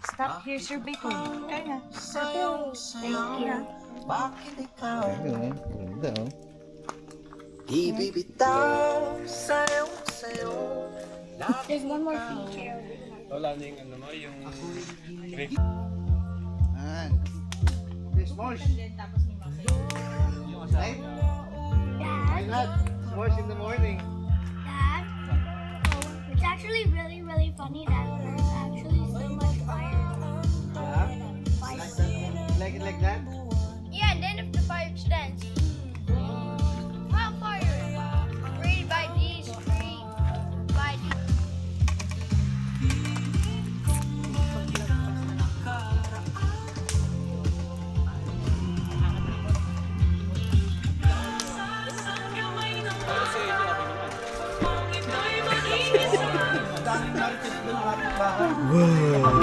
Stop, here's your bacon. Kain na. Thank you. Bakit ikaw Ayun, ganda oh. ibibitaw sa'yo There's one more feature over here. Wala na yung ano mo, yung... Ayan. S'mores. Right? Why not? S'mores in the morning. Dad, it's actually really, really funny that there's actually so much fire. Like it like that? Yeah, and then if the fire extends, wildfire created by these three, by these.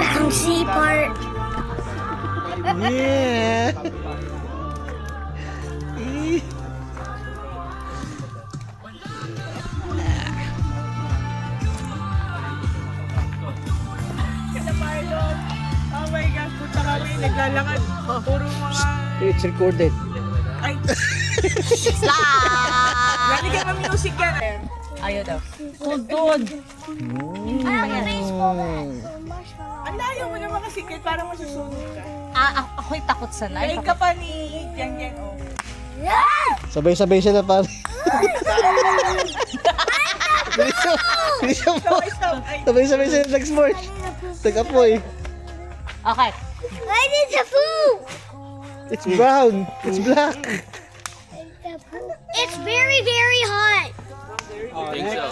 Bouncy part. Yeah! Oh my gosh, punta kami, naglalakad. Puro mga... It's recorded. Ay! Lalagyan ng music yan. Ayaw daw. Hold on. I have a baseball bat. Ang layo mo naman kasi kaya parang masusunog ka. Ako'y takot sa Ay life. ka pa ni Yan oh. Sabay-sabay sila pare. Bilisan mo. Stop. Ay, Sabay-sabay sila nag-s'mores. Nag-apoy. Okay. I need the food. It's brown. It's black. It's very, very hot. I think so.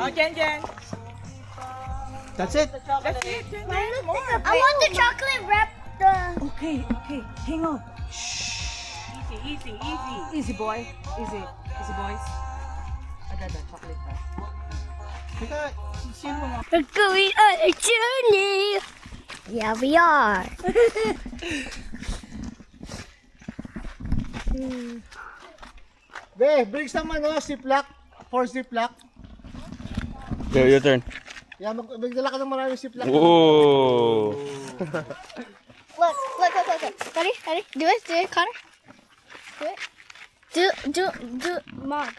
oh, Jen. That's it. That's it, Jen. I want the chocolate wrap. Okay. Hang on. Easy. Easy boy. Easy boys. Ada chocolate pa. We're going on a journey. Yeah, we are. Be, bring some ano, ziplock. 4 ziplock. Your turn. Yeah, magdala ka ng maraming ziplock. Oh. Look. Ready? Do it, Connor. Do it. Mog.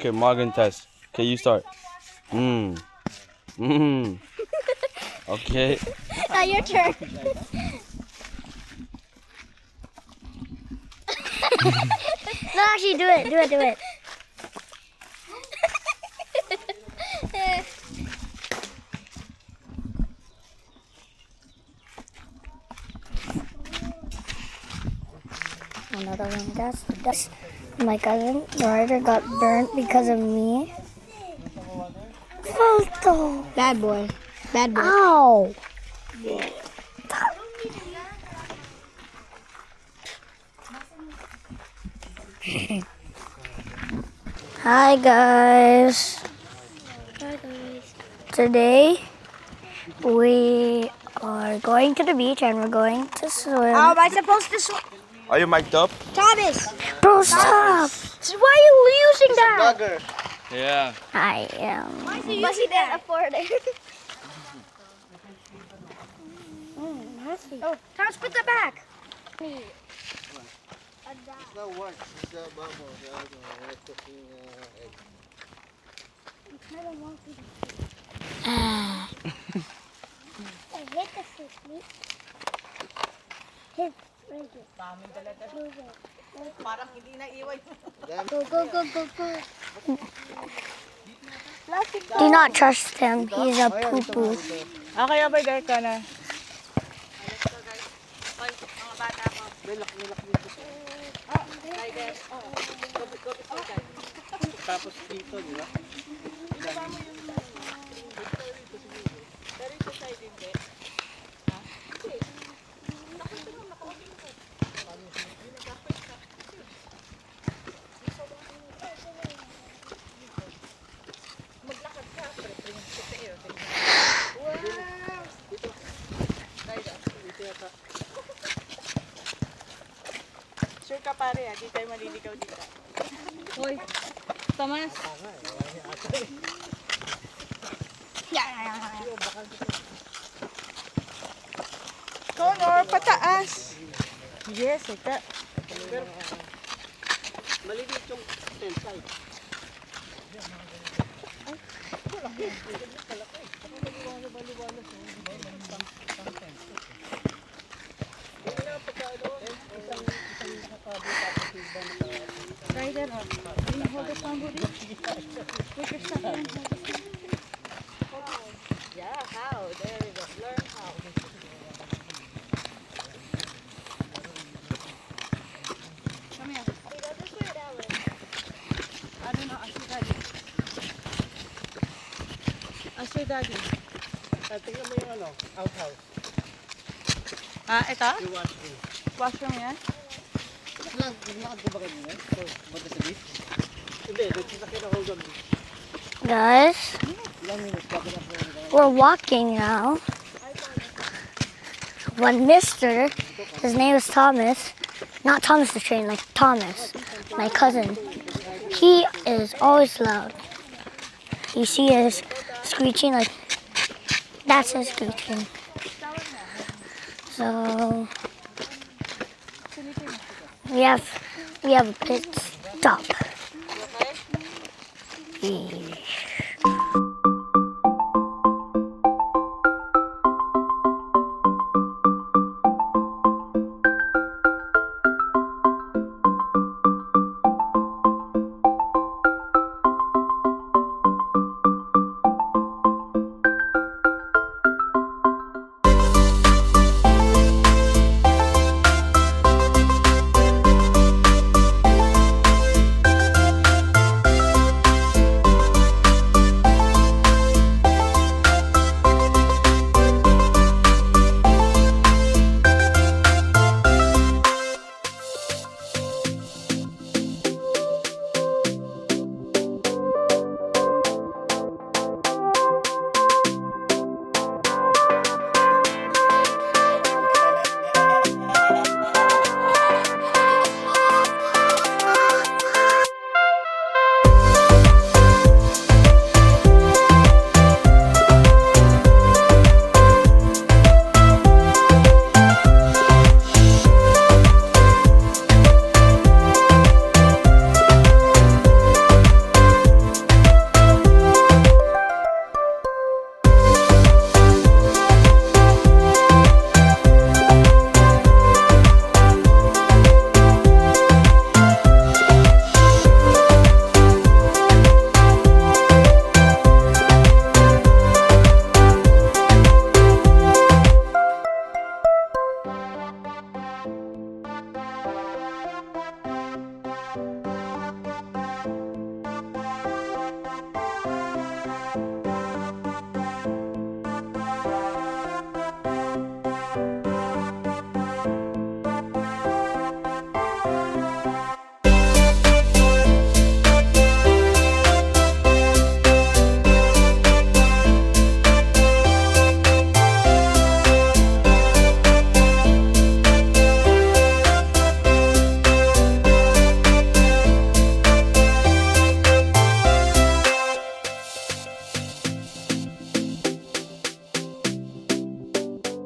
Okay, Morgan test. Okay, you start. Okay. Now your turn. No, actually, do it. Another one. That's my cousin. Ryder got burnt because of me. Falto. Bad boy. Ow. Hi guys. Today we are going to the beach and we're going to swim. How am I supposed to swim? Are you mic'd up? Thomas! Bro, stop! Why are you using that? Vlogger. Yeah. I am. But he didn't afford it. Oh, Thomas, put that back. It's not work. It's the bubble. The other one. It's cooking egg. I hit the fish. Hit right here. Parang hindi na iwan. Go. Do not trust him. He's a poo-poo. Okay, over ka na. Tapos dito, di ba? Sure ka pare, di tayo maliligaw dito. Hoy, Thomas. Connor, pataas. Yes, ika. Rider, can you hold the somebody? Put your stuff in. Yeah, how? There we go. Learn how. Come here. I don't know. Ask your daddy. Ask your daddy. Tingnan mo yung ano, outhouse. Ah, ito? Yung washroom. Washroom yan? Naglakad ka ba kanina? Punta sa beach? Hindi, nagsasakyan ako hanggang beach. Guys, Ilang minutes bago na po. we're walking now. When Mr. His name is Thomas, not Thomas the Train, like Thomas, my cousin. He is always loud. You see his screeching, like that's his screeching. So we have a pit stop. Yeah.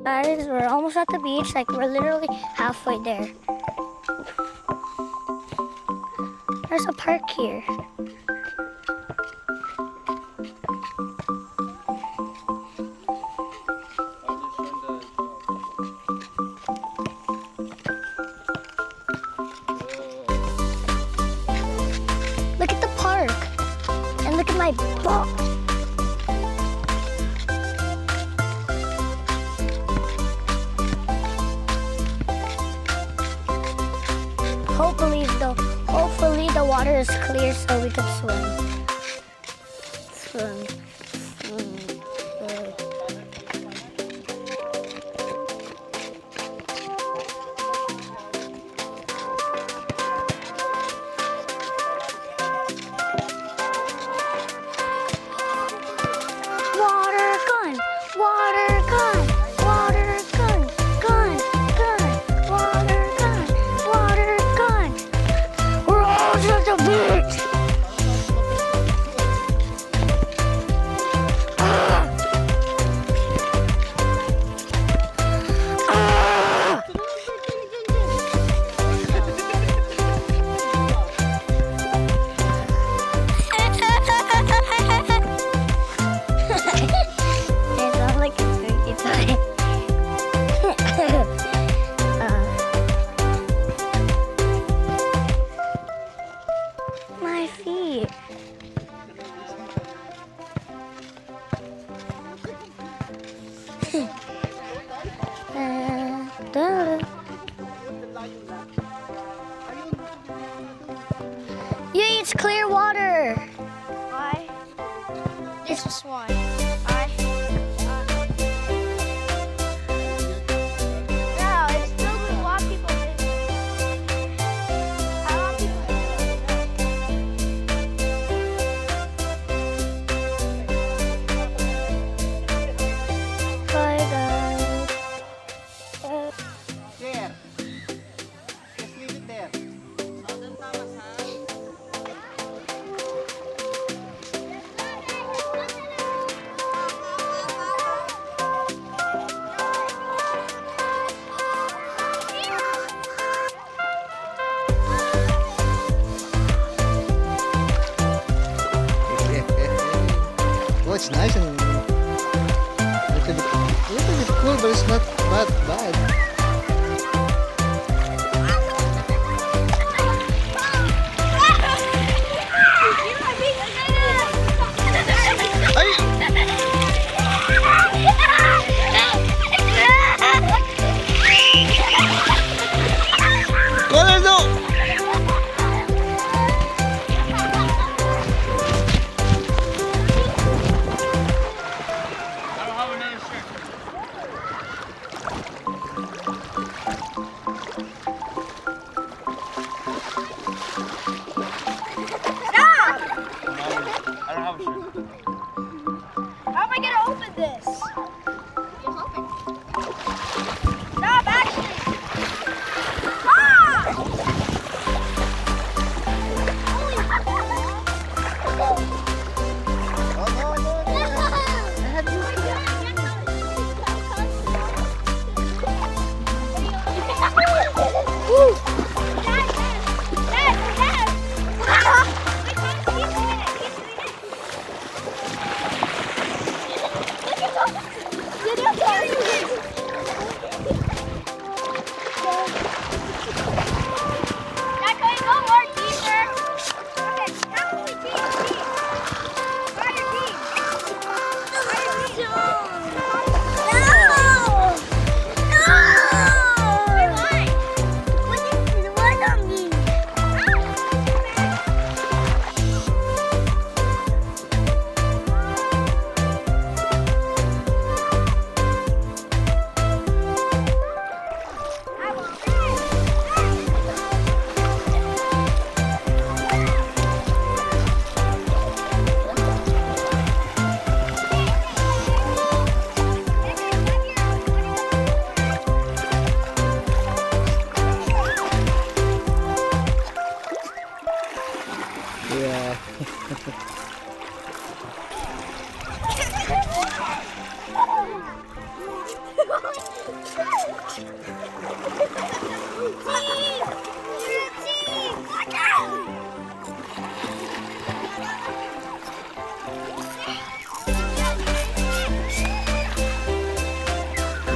Guys, we're almost at the beach, like we're literally halfway there. There's a park here. Look at the park, and look at my ball. Hopefully the water is clear so we can swim. Swim. Water gun! Water gun! Water gun! Gun! Gun! Water gun! Water gun! We're all at the beach! Yeah, it's clear water. Why? This is why. Why? No, it's filled with what people do. How long people Bye, guys. There. Just leave it there. Oh, it's nice and little bit cool, but it's not that bad. I don't have another shirt. I don't have a shirt. How am I gonna open this? Stop, actually! Ah! Yeah.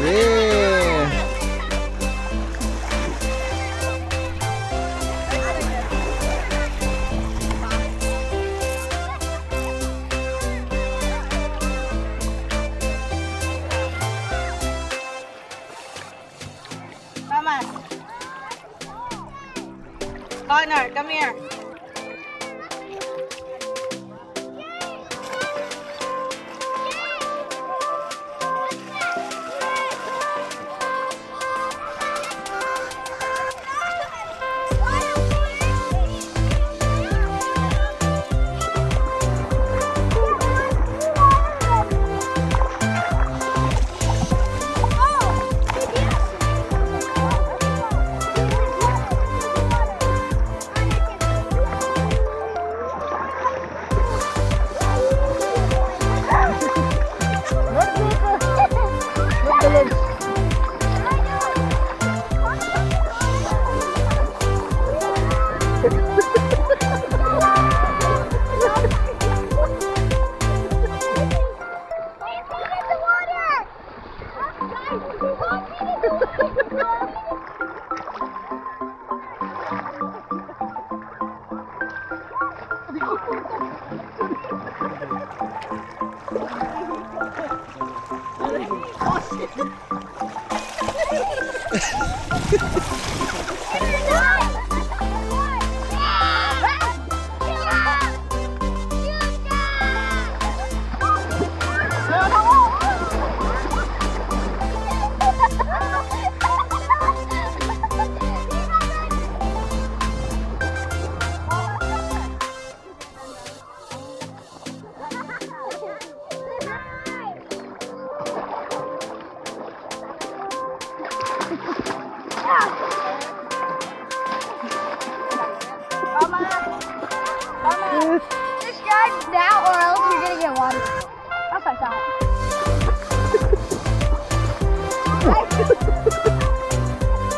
Yeah. Thomas. Connor, come here. Oh!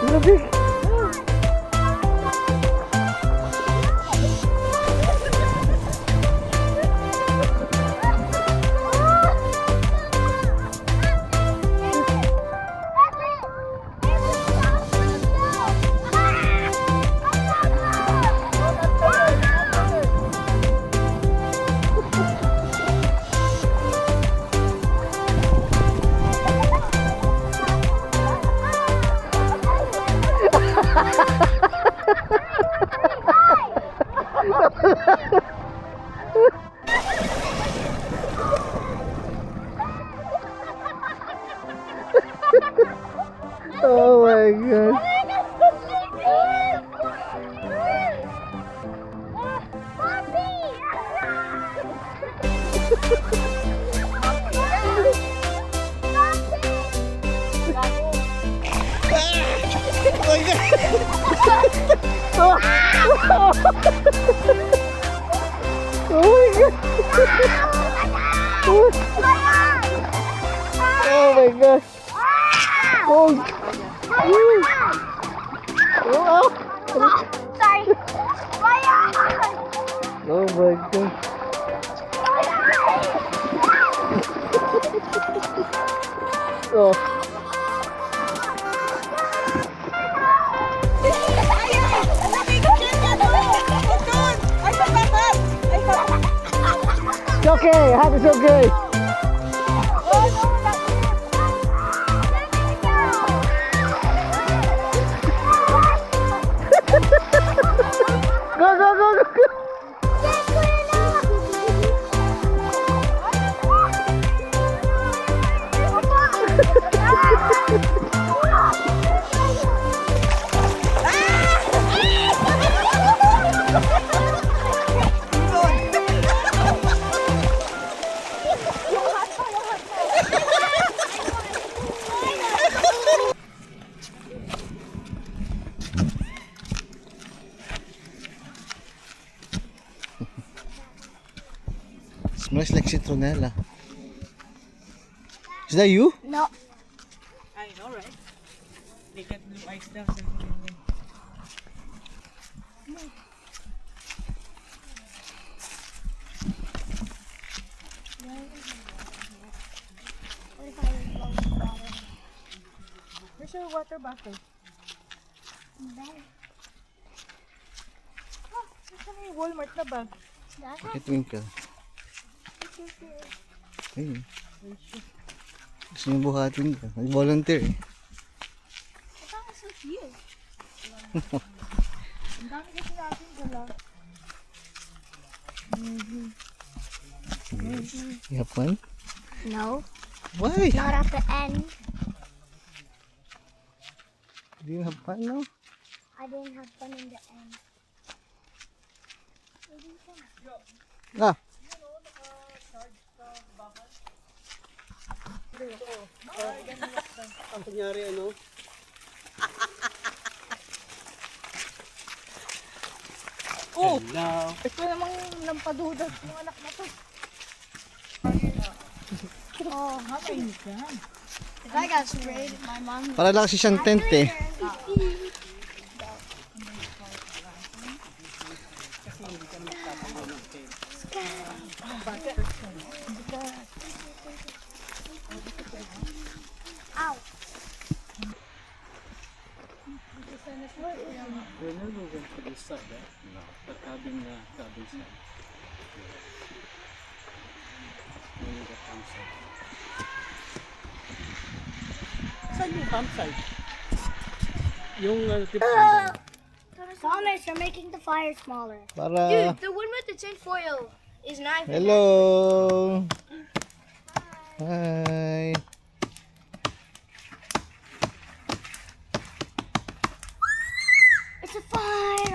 Grabe. Oh my god. Oh my gosh. Oh. Oh. Sorry. Oh my god. Oh. It's okay, Hap, it's okay. Go, go, go, go, go. Smells like citronella. Is that you? No. I know, right? They got blue eyes daw. Where's your water bottle? Oh, saan yung Walmart na bag? Twinkle. Ayun. Gusto niyo buhatin ka. Nag-volunteer eh. Ang dami kasi natin dala. You have fun? No. Why? Not at the end. Do you have fun now? I didn't have fun in the end. Ah. Ang kunyari ano? Oh! Ito namang lampadudas ng anak na to. Oh, Mainit yan. if I got sprayed, my mom. Para lang kasi siyang tent eh. Ow. Saan yung campsite? Yung Thomas, you're making the fire smaller. Para... The one with the tin foil is not. Hello! Hi! It's a fire.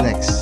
next?